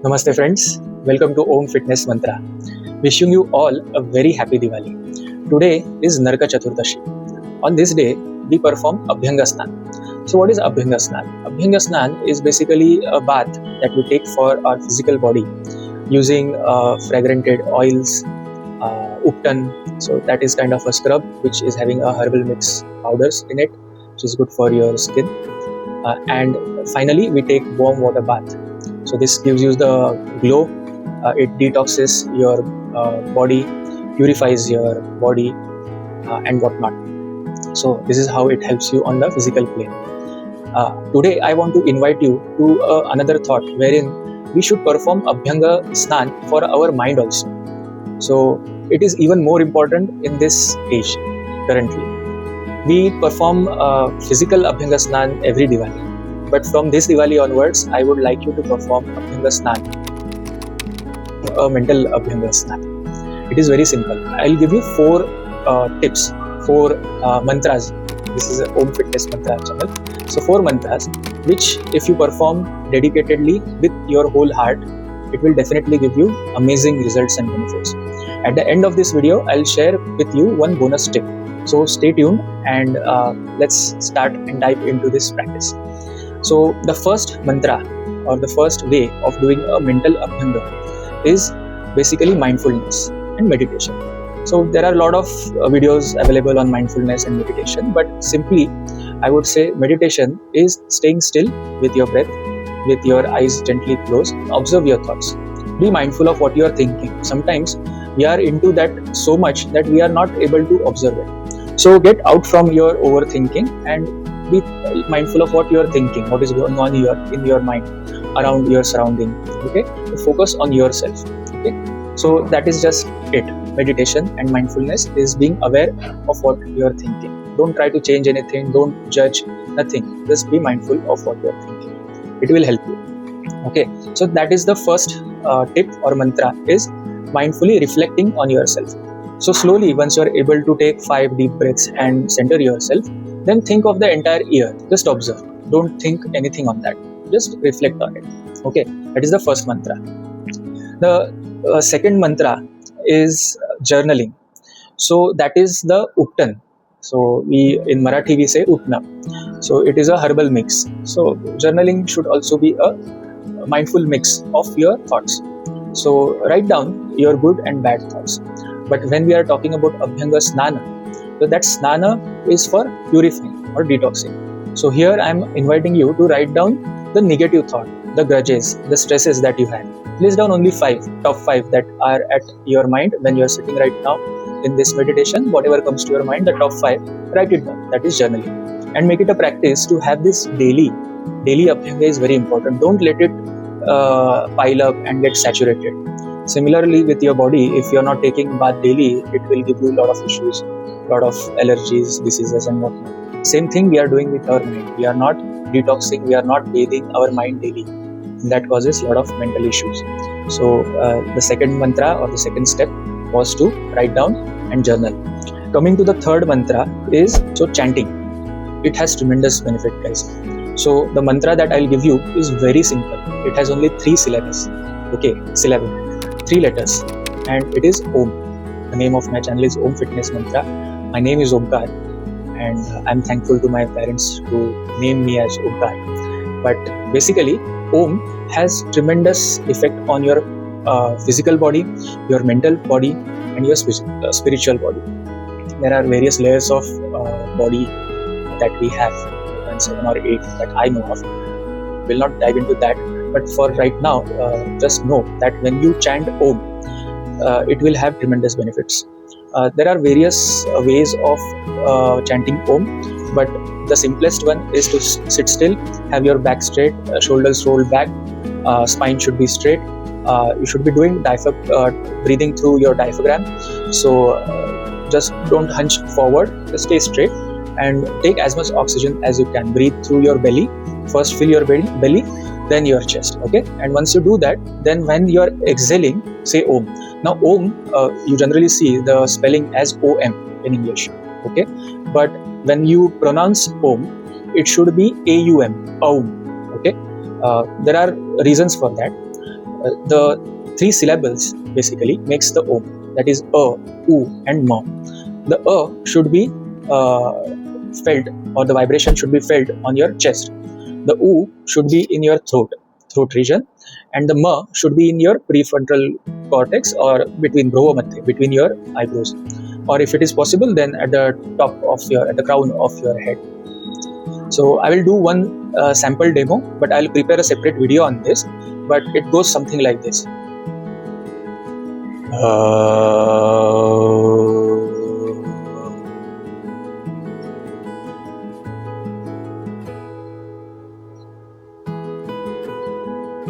Namaste friends, welcome to Om Fitness Mantra. Wishing you all a very happy Diwali. Today is Naraka Chaturdashi. On this day, we perform Abhyanga Snan. So what is Abhyanga Snan? Abhyanga Snan is basically a bath that we take for our physical body using fragranted oils, uptan. So that is kind of a scrub which is having a herbal mix powders in it, which is good for your skin. And finally, we take warm water bath. So this gives you the glow. It detoxes your body, purifies your body, and whatnot. So this is how it helps you on the physical plane. Today, I want to invite you to another thought wherein we should perform Abhyanga Snan for our mind also. So it is even more important in this age currently. We perform physical Abhyanga Snan every Diwali. But from this Diwali onwards, I would like you to perform Abhyanga Snan, a mental Abhyanga Snan. It is very simple. I'll give you 4 tips, 4 mantras. This is an Om Fitness Mantra channel. So 4 mantras, which if you perform dedicatedly with your whole heart, it will definitely give you amazing results and benefits. At the end of this video, I'll share with you one bonus tip. So stay tuned and let's start and dive into this practice. So the first mantra or the first way of doing a mental abhyanga is basically mindfulness and meditation. So there are a lot of videos available on mindfulness and meditation, but simply I would say meditation is staying still with your breath, with your eyes gently closed. Observe your thoughts. Be mindful of what you are thinking. Sometimes we are into that so much that we are not able to observe it. So get out from your overthinking and be mindful of what you are thinking, what is going on here in your mind, around your surrounding. Okay, focus on yourself. Okay, so that is just it. Meditation and mindfulness is being aware of what you are thinking. Don't try to change anything. Don't judge. Nothing. Just be mindful of what you are thinking. It will help you. Okay, so that is the first tip or mantra is mindfully reflecting on yourself. So slowly, once you are able to take 5 deep breaths and center yourself, then think of the entire year. Just observe. Don't think anything on that. Just reflect on it. Okay, that is the first mantra. The second mantra is journaling. So that is the uptan. So we in Marathi we say utna. So it is a herbal mix. So journaling should also be a mindful mix of your thoughts. So write down your good and bad thoughts. But when we are talking about Abhyanga Snana, so that Snana is for purifying or detoxing. So here I am inviting you to write down the negative thought, the grudges, the stresses that you had. List down only 5, top 5 that are at your mind when you are sitting right now in this meditation. Whatever comes to your mind, the top 5, write it down. That is journaling. And make it a practice to have this daily. Daily Abhyanga is very important. Don't let it pile up and get saturated. Similarly, with your body, if you are not taking bath daily, it will give you a lot of issues, a lot of allergies, diseases, and whatnot. Same thing we are doing with our mind. We are not detoxing, we are not bathing our mind daily. That causes a lot of mental issues. So, the second mantra or the second step was to write down and journal. Coming to the third mantra is chanting. It has tremendous benefit, guys. So, the mantra that I'll give you is very simple. It has only 3 syllables. Okay, syllable. 3 letters, and it is Om. The name of my channel is Om Fitness Mantra. My name is Omkar, and I'm thankful to my parents to name me as Omkar. But basically, Om has tremendous effect on your physical body, your mental body, and your spiritual body. There are various layers of body that we have, 7 or 8 that I know of. Will not dive into that. But for right now, just know that when you chant Om, it will have tremendous benefits. There are various ways of chanting Om, but the simplest one is to sit still, have your back straight, shoulders rolled back, spine should be straight. You should be doing breathing through your diaphragm. So just don't hunch forward, just stay straight and take as much oxygen as you can. Breathe through your belly. First fill your belly, then your chest. Okay, and once you do that, then when you are exhaling, say Om. Now Om, you generally see the spelling as OM in English. Okay, but when you pronounce Om, it should be AUM. Aum. Okay, there are reasons for that. the three syllables basically makes the Om. That is A, U and Ma. The A should be felt, or the vibration should be felt on your chest. The U should be in your throat region, and the Ma should be in your prefrontal cortex, or between between your eyebrows, or if it is possible, then at the at the crown of your head. So I will do one sample demo, but I'll prepare a separate video on this. But it goes something like this.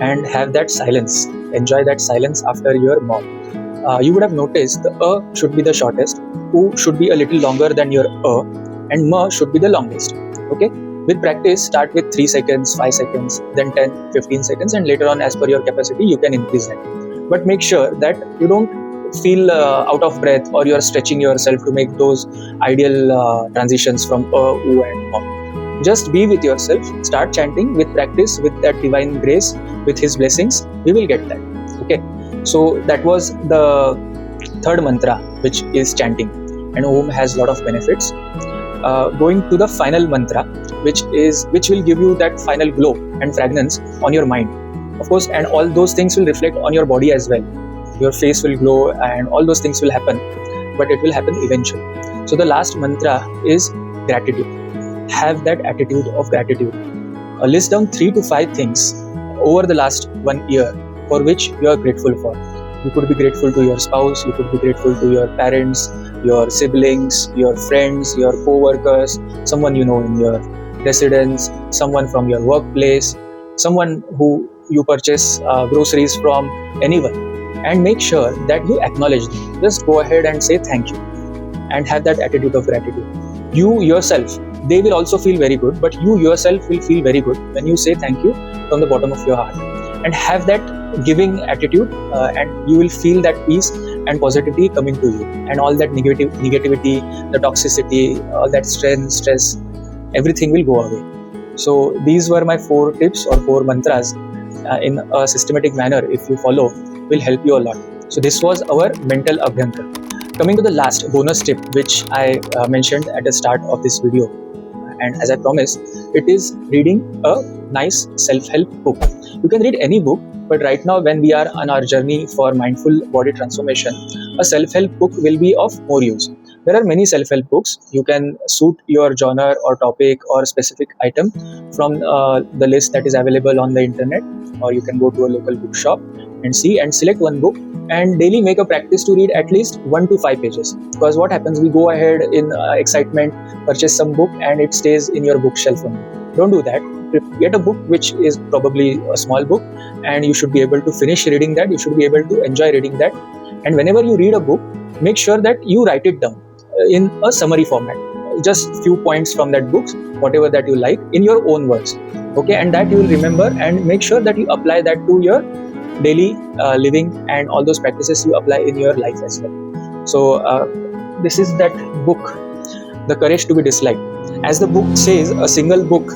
And have that silence. Enjoy that silence after your mouth. You would have noticed the A should be the shortest, U should be a little longer than your A, and Ma should be the longest. Okay? With practice, start with 3 seconds, 5 seconds, then 10, 15 seconds, and later on, as per your capacity, you can increase that. But make sure that you don't feel out of breath, or you are stretching yourself to make those ideal transitions from A, U, and Ma. Just be with yourself, start chanting. With practice, with that divine grace, with his blessings, we will get that. Okay, so that was the third mantra, which is chanting, and Om has a lot of benefits. Going to the final mantra, which will give you that final glow and fragrance on your mind, of course, and all those things will reflect on your body as well. Your face will glow and all those things will happen, but it will happen eventually. So the last mantra is gratitude. Have that attitude of gratitude. List down 3 to 5 things over the last 1 year for which you are grateful for. You could be grateful to your spouse, you could be grateful to your parents, your siblings, your friends, your co-workers, someone you know in your residence, someone from your workplace, someone who you purchase groceries from, anyone. And make sure that you acknowledge them. Just go ahead and say thank you and have that attitude of gratitude. You yourself, they will also feel very good, but you yourself will feel very good when you say thank you from the bottom of your heart. And have that giving attitude, and you will feel that peace and positivity coming to you, and all that negativity, the toxicity, all that stress, everything will go away. So these were my 4 tips or 4 mantras in a systematic manner. If you follow, will help you a lot. So this was our mental abhyanga. Coming to the last bonus tip, which I mentioned at the start of this video, and as I promised, it is reading a nice self-help book. You can read any book, but right now when we are on our journey for mindful body transformation, a self-help book will be of more use. There are many self-help books. You can suit your genre or topic or specific item from the list that is available on the internet, or you can go to a local bookshop and see and select one book, and daily make a practice to read at least 1 to 5 pages. Because what happens, we go ahead in excitement, purchase some book, and it stays in your bookshelf only. Don't do that. Get a book which is probably a small book, and you should be able to finish reading that. You should be able to enjoy reading that. And whenever you read a book, make sure that you write it down in a summary format. Just few points from that book, whatever that you like, in your own words. Okay, and that you will remember, and make sure that you apply that to your daily living, and all those practices you apply in your life as well. So this is that book, The Courage to be Disliked. As the book says, a single book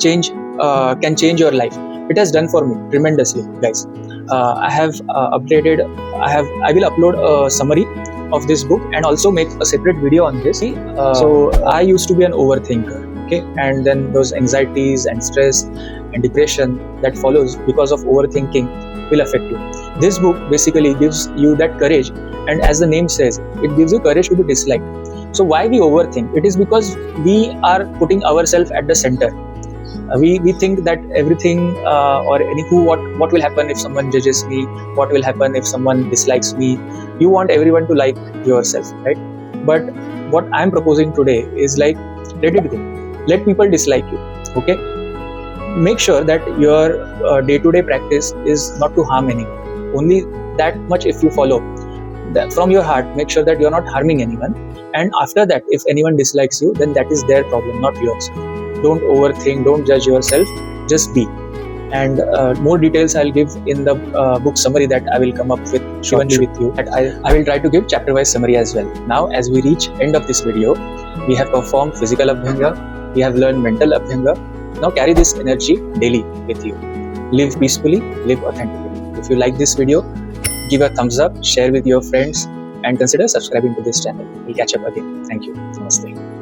can change your life. It has done for me tremendously, guys. I have updated. I will upload a summary of this book and also make a separate video on this. So I used to be an overthinker. Okay, and then those anxieties and stress and depression that follows because of overthinking will affect you. This book basically gives you that courage, and as the name says, it gives you courage to be disliked. So why we overthink? It is because we are putting ourselves at the center. We think that everything what will happen if someone judges me, what will happen if someone dislikes me. You want everyone to like yourself, right? But what I'm proposing today is like, let it go. Let people dislike you, okay? Make sure that your day-to-day practice is not to harm anyone. Only that much if you follow that from your heart, make sure that you're not harming anyone. And after that, if anyone dislikes you, then that is their problem, not yours. Don't overthink, don't judge yourself, just be. And more details I'll give in the book summary that I will come up with shortly with you. I will try to give chapter-wise summary as well. Now, as we reach end of this video, we have performed physical abhyanga, we have learned mental abhyanga. Now carry this energy daily with you. Live peacefully, live authentically. If you like this video, give a thumbs up, share with your friends, and consider subscribing to this channel. We'll catch up again. Thank you. Namaste.